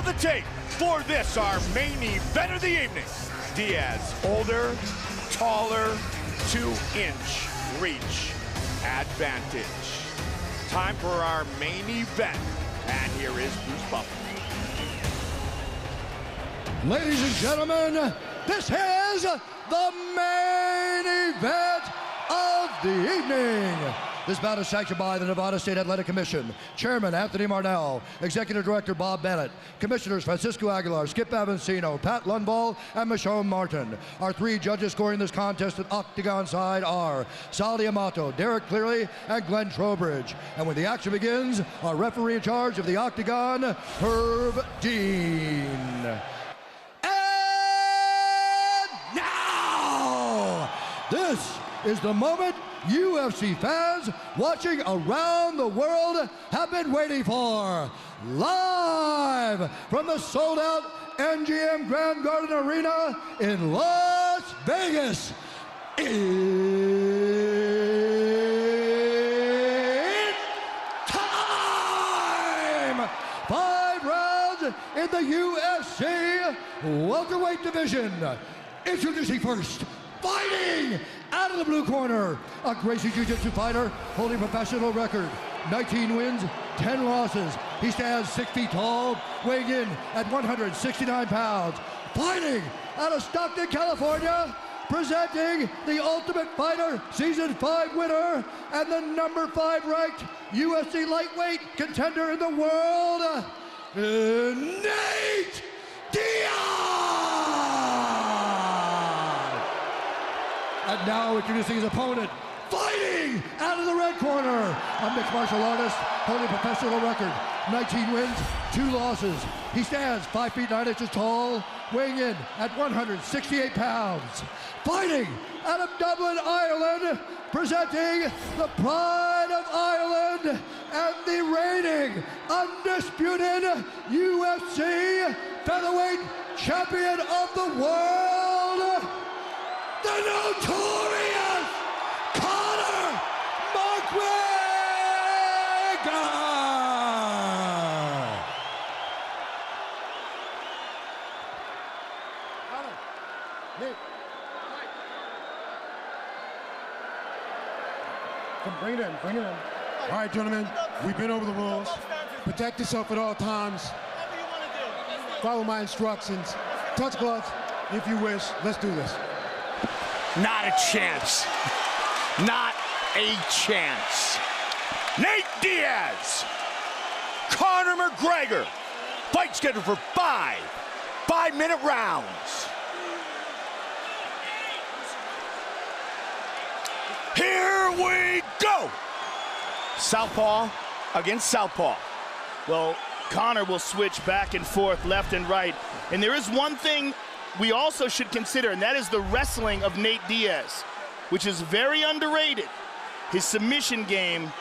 the tape for this, our main event of the evening. Diaz, older, taller, 2-inch reach advantage. Time for our main event, and here is Bruce Buffer. Ladies and gentlemen, this is the main event of the evening. This bout is sanctioned by the Nevada State Athletic Commission. Chairman Anthony Marnell, Executive Director Bob Bennett, Commissioners Francisco Aguilar, Skip Avancino, Pat Lundvall, and Michonne Martin. Our three judges scoring this contest at Octagon side are Sal D'Amato, Derek Cleary, and Glenn Trowbridge. And when the action begins, our referee in charge of the Octagon, Herb Dean. And now, this is the moment UFC fans watching around the world have been waiting for. Live from the sold-out MGM Grand Garden Arena in Las Vegas. It's time! 5 rounds in the UFC welterweight division. Introducing first, fighting out of the blue corner, a Gracie Jiu-Jitsu fighter holding a professional record, 19 wins, 10 losses. He stands 6 feet tall, weighing in at 169 pounds. Fighting out of Stockton, California, presenting the Ultimate Fighter Season 5 winner and the number 5 ranked UFC lightweight contender in the world, Nite Diaz! And now introducing his opponent, fighting out of the red corner, a mixed martial artist holding a professional record, 19 wins, 2 losses. He stands 5 feet 9 inches tall, weighing in at 168 pounds. Fighting out of Dublin, Ireland, presenting the pride of Ireland and the reigning, undisputed UFC featherweight champion of the world, the notorious Conor McGregor! Come, bring it in, bring it in. All right, gentlemen, we've been over the rules. Protect yourself at all times. Follow my instructions. Touch gloves if you wish. Let's do this. Not a chance. Not a chance. Nate Diaz, Conor McGregor. Fight scheduled for 5 5-minute rounds. Here we go. Southpaw against southpaw. Well, Conor will switch back and forth, left and right. And there is one thing we also should consider, and that is the wrestling of Nate Diaz, which is very underrated. His submission game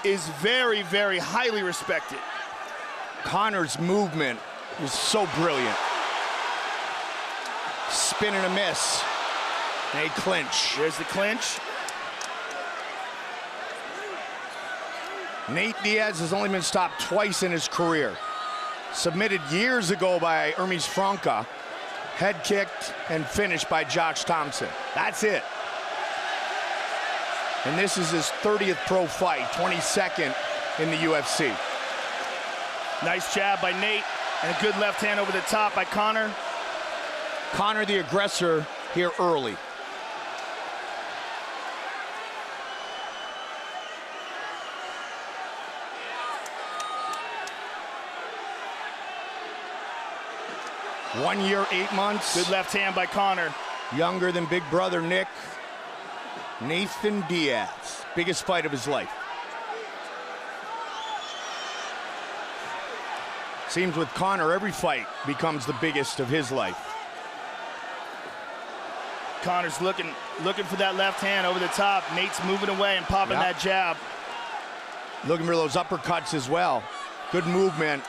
is very, very highly respected. Conor's movement is so brilliant. Spin and a miss. A clinch. There's the clinch. Nate Diaz has only been stopped twice in his career. Submitted years ago by Hermes Franca. Head kicked and finished by Josh Thompson. That's it. And this is his 30th pro fight, 22nd in the UFC. Nice jab by Nate, and a good left hand over the top by Conor. Conor the aggressor here early. One year, 8 months. Good left hand by Conor. Younger than big brother Nick. Nathan Diaz, biggest fight of his life. Seems with Conor, every fight becomes the biggest of his life. Conor's looking for that left hand over the top. Nate's moving away and popping that jab. Looking for those uppercuts as well. Good movement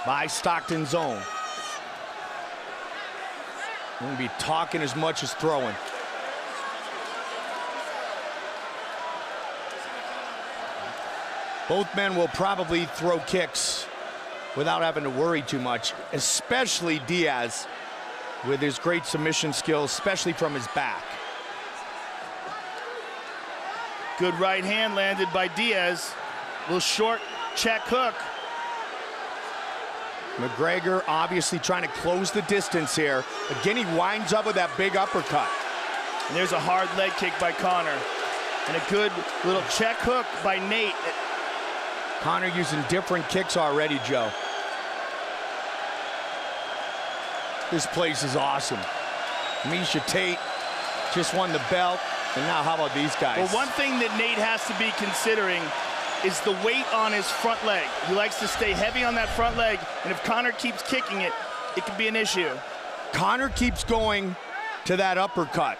by Stockton's own. Won't be talking as much as throwing. Both men will probably throw kicks without having to worry too much, especially Diaz with his great submission skills, especially from his back. Good right hand landed by Diaz. Little short check hook. McGregor obviously trying to close the distance here. Again, he winds up with that big uppercut. And there's a hard leg kick by Conor. And a good little check hook by Nate. Conor using different kicks already, Joe. This place is awesome. Miesha Tate just won the belt. And now how about these guys? Well, one thing that Nate has to be considering is the weight on his front leg. He likes to stay heavy on that front leg, and if Conor keeps kicking it, it could be an issue. Conor keeps going to that uppercut.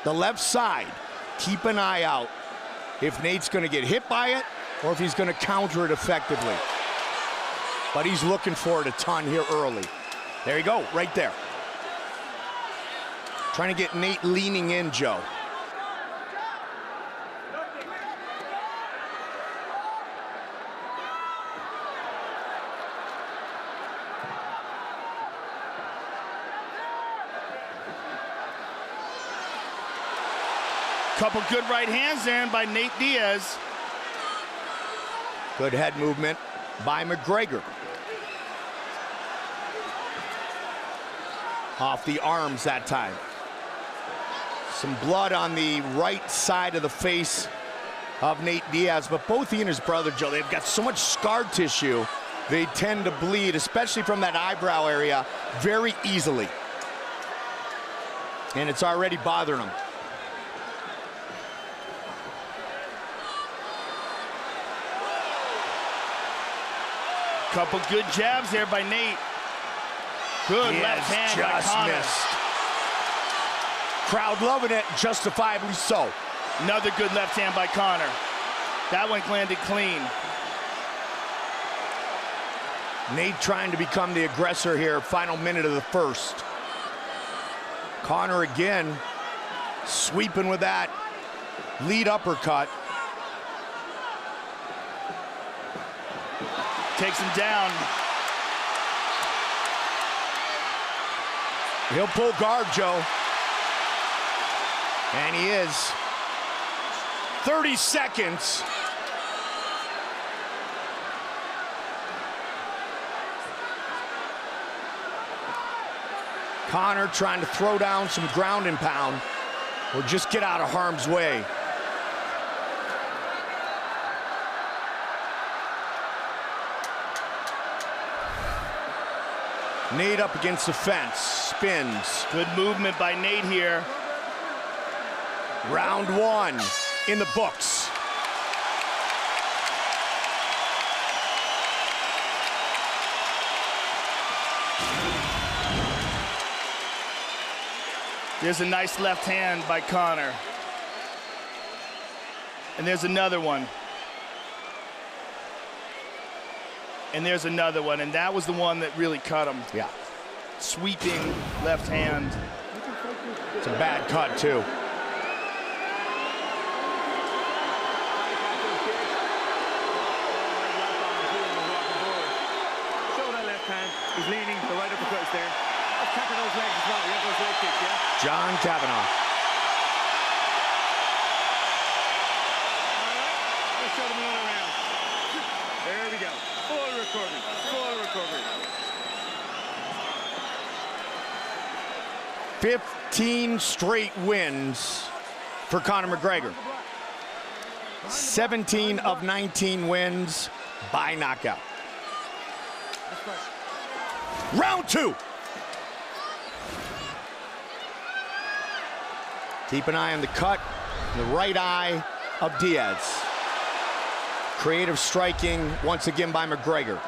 The left side, keep an eye out if Nate's gonna get hit by it or if he's gonna counter it effectively. But he's looking for it a ton here early. There you go, right there. Trying to get Nate leaning in, Joe. Couple good right hands there by Nate Diaz. Good head movement by McGregor. Off the arms that time. Some blood on the right side of the face of Nate Diaz, but both he and his brother, Joe, they've got so much scar tissue, they tend to bleed, especially from that eyebrow area, very easily. And it's already bothering them. Couple good jabs there by Nate. Good left hand by Conor. Missed. Crowd loving it, justifiably so. Another good left hand by Conor. That one landed clean. Nate trying to become the aggressor here, final minute of the first. Conor again, sweeping with that lead uppercut. Takes him down. He'll pull guard, Joe. And he is. 30 seconds. Conor trying to throw down some ground and pound or just get out of harm's way. Nate up against the fence, spins. Good movement by Nate here. Round one in the books. There's a nice left hand by Conor. And there's another one. And there's another one, and that was the one that really cut him. Yeah. Sweeping left hand. It's a bad cut, too. Show that left hand. He's leaning. The right uppercut is there. Let's tackle those legs as well. You have those leg kicks, yeah? John Kavanaugh. All right. Let's show them another round. There we go. Full recovery. Full recovery. 15 straight wins for Conor McGregor. 17 of 19 wins by knockout. Round two. Keep an eye on the cut, the right eye of Diaz. Creative striking once again by McGregor.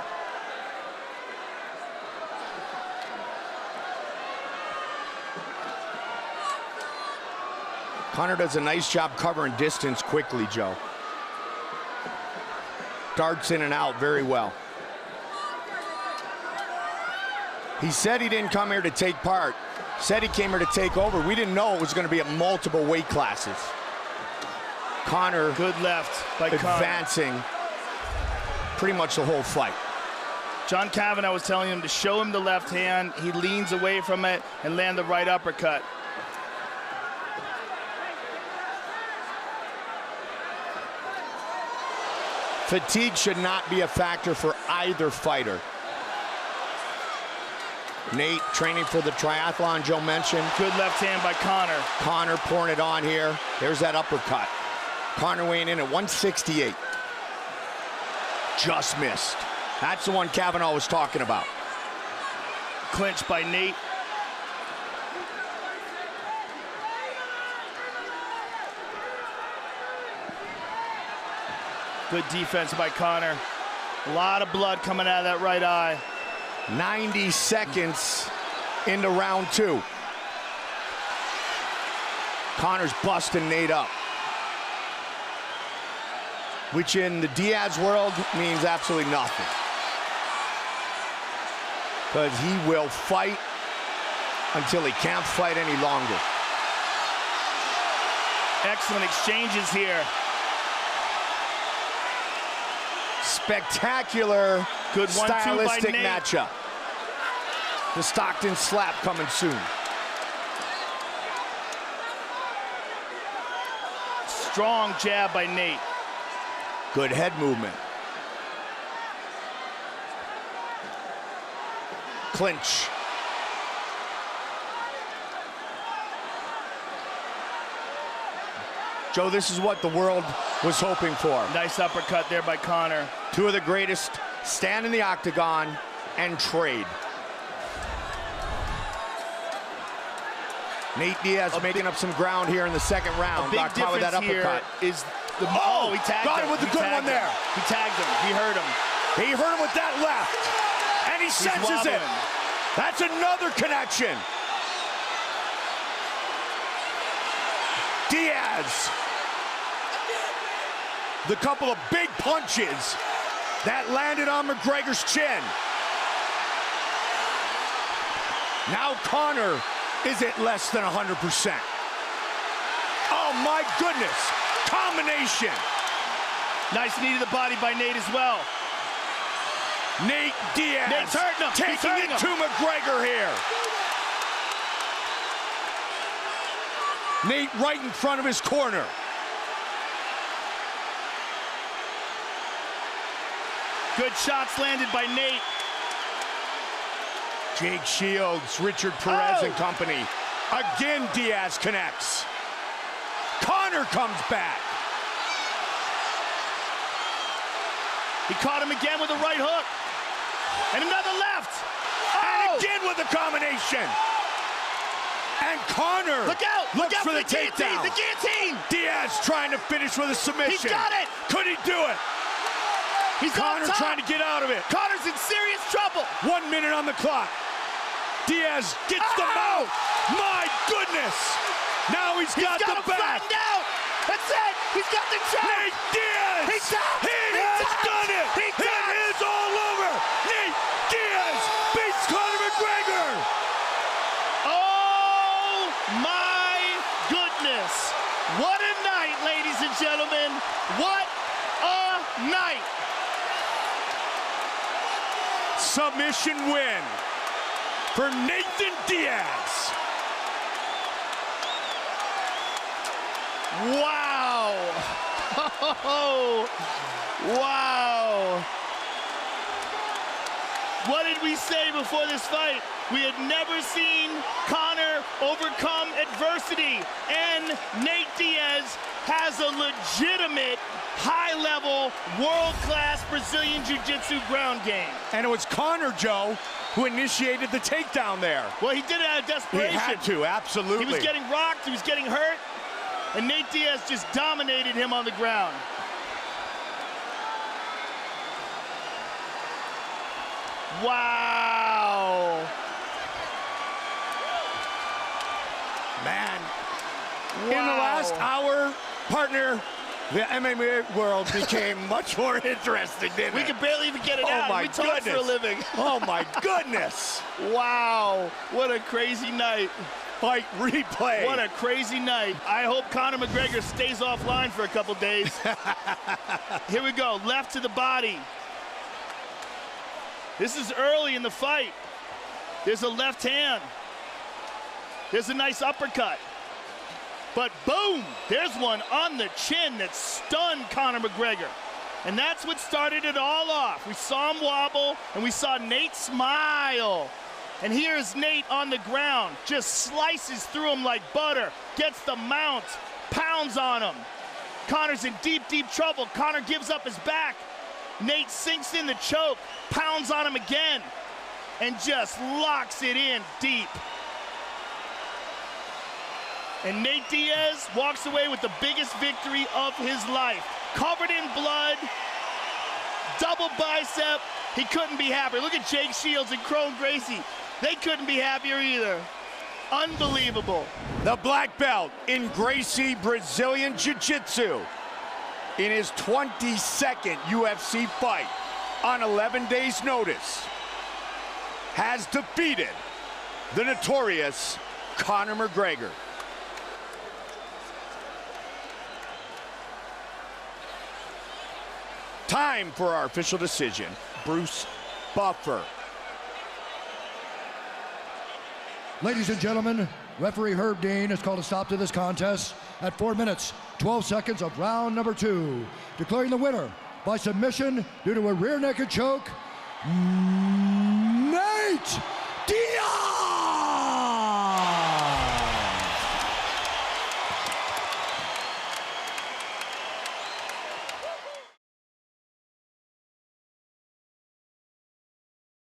Conor does a nice job covering distance quickly, Joe. Darts in and out very well. He said he didn't come here to take part. Said he came here to take over. We didn't know it was going to be at multiple weight classes. Conor, good left by advancing pretty much the whole fight. John Kavanagh was telling him to show him the left hand. He leans away from it and land the right uppercut. Fatigue should not be a factor for either fighter. Nate training for the triathlon Joe mentioned. Good left hand by Conor. Conor pouring it on here. There's that uppercut. Conor weighing in at 168. Just missed. That's the one Kavanagh was talking about. Clinch by Nate. Good defense by Conor. A lot of blood coming out of that right eye. 90 seconds into round 2. Conor's busting Nate up, which in the Diaz world means absolutely nothing, because he will fight until he can't fight any longer. Excellent exchanges here. Spectacular, good stylistic matchup. The Stockton slap coming soon. Strong jab by Nate. Good head movement. Clinch. Joe, this is what the world was hoping for. Nice uppercut there by Conor. Two of the greatest stand in the octagon and trade. Nate Diaz making up some ground here in the second round. A big difference with that uppercut. here is the... Oh, he tagged got him. him with the good one there. He tagged him. He hurt him. He hurt him with that left. And he senses it. That's another connection. Diaz. The couple of big punches that landed on McGregor's chin. Now Conor is at less than 100%. Oh my goodness, combination. Nice knee to the body by Nate as well. Nate Diaz Nate's hurting him. taking it to McGregor here. Nate right in front of his corner. Good shots landed by Nate. Jake Shields, Richard Perez and company. Again, Diaz connects. Conor comes back. He caught him again with a right hook. And another left. And again with a combination. And Conor Look out for the guillotine, takedown. the guillotine. Diaz trying to finish with a submission. He's got it. Could he do it? He's Conor on top. trying to get out of it. Conor's in serious trouble. 1 minute on the clock. Diaz gets the mouth. My goodness. Now he's got the back. Out. That's it. He's got the choke. Nate Diaz. He has done it. It is all over. Nate Diaz beats Conor McGregor. Oh my goodness. What a night, ladies and gentlemen. What a night. Submission win for Nathan Diaz. Wow. Oh, wow. What did we say before this fight? We had never seen Conor overcome adversity, and Nate Diaz has a legitimate high-level, world-class Brazilian Jiu-Jitsu ground game. And it was Conor, Joe, who initiated the takedown there. Well, he did it out of desperation. He had to, absolutely. He was getting rocked, he was getting hurt, and Nate Diaz just dominated him on the ground. Wow. Man. Wow. In the last hour, partner, the MMA world became much more interesting, didn't We it? could barely even get it out. My We talk goodness. for a living. Oh my goodness. Wow. What a crazy night. Fight replay. What a crazy night. I hope Conor McGregor stays offline for a couple days. Here we go. Left to the body. This is early in the fight. There's a left hand. There's a nice uppercut. But boom, there's one on the chin that stunned Conor McGregor. And that's what started it all off. We saw him wobble, and we saw Nate smile. And here's Nate on the ground, just slices through him like butter, gets the mount, pounds on him. Conor's in deep, deep trouble. Conor gives up his back. Nate sinks in the choke, pounds on him again, and just locks it in deep. And Nate Diaz walks away with the biggest victory of his life. Covered in blood, double bicep. He couldn't be happier. Look at Jake Shields and Crone Gracie. They couldn't be happier either. Unbelievable. The black belt in Gracie Brazilian Jiu-Jitsu in his 22nd UFC fight on 11 days' notice has defeated the notorious Conor McGregor. Time for our official decision. Bruce Buffer. Ladies and gentlemen, referee Herb Dean has called a stop to this contest at 4 minutes, 12 seconds of round number 2, declaring the winner by submission due to a rear naked choke, Nate